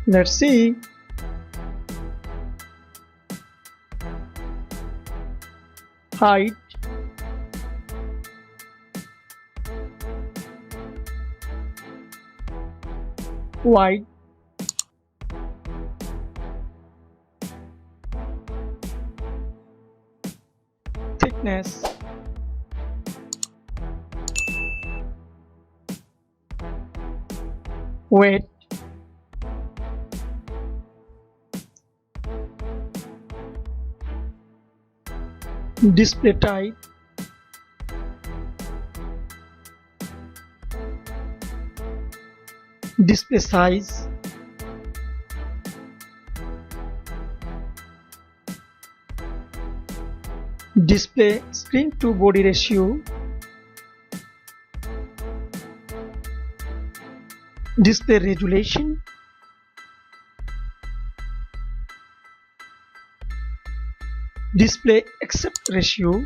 Let's see. Height, wide, thickness, weight, display type, display size, display screen to body ratio, display resolution, display aspect ratio,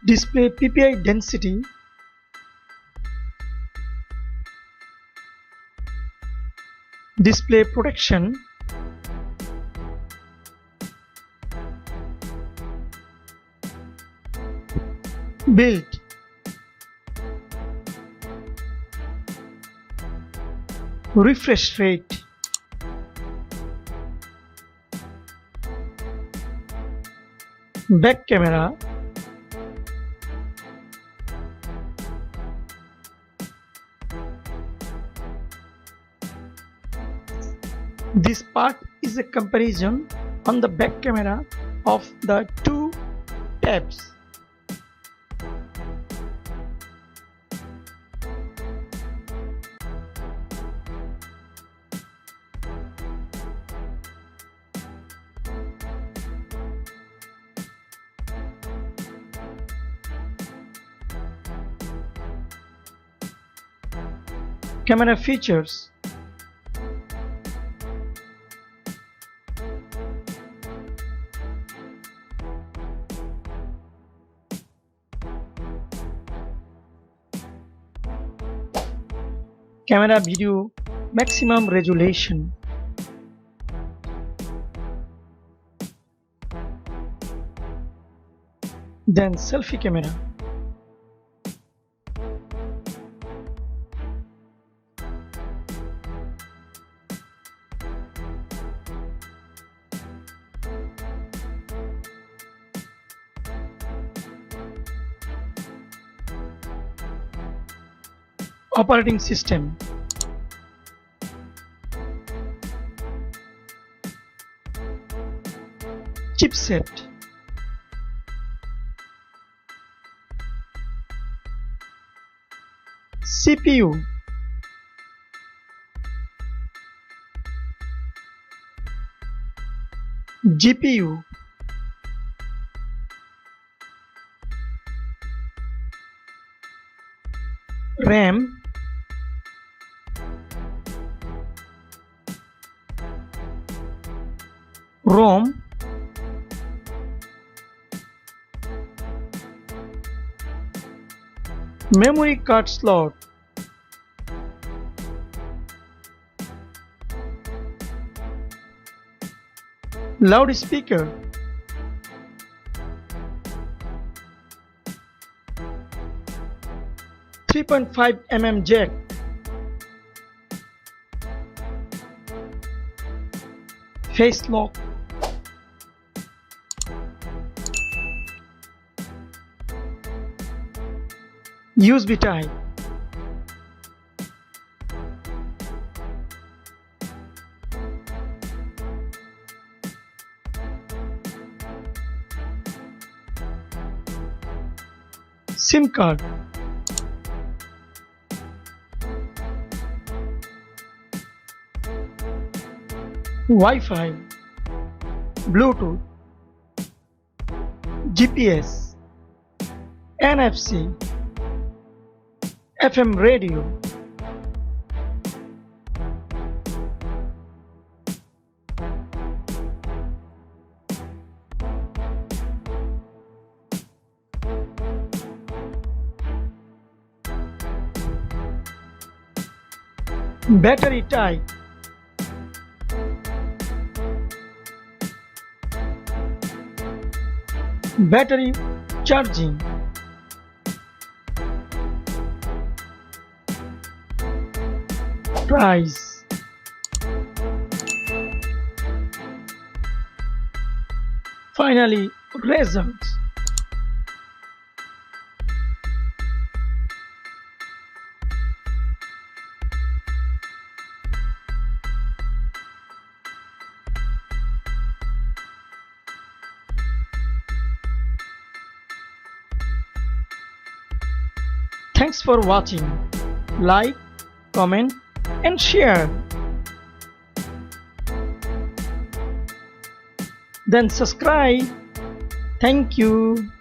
display PPI density, display protection, build, refresh rate, back camera, this part is a comparison on the back camera of the two tabs. Camera features. Camera video maximum resolution. Then selfie camera. Operating system. Chipset. CPU. GPU. RAM. ROM, memory card slot, loudspeaker, 3.5 mm jack, face lock, USB type, SIM card, Wi-Fi, Bluetooth, GPS, NFC, FM radio, battery type, battery charging, price, finally results. Thanks for watching. Like, comment and share. Then subscribe. Thank you.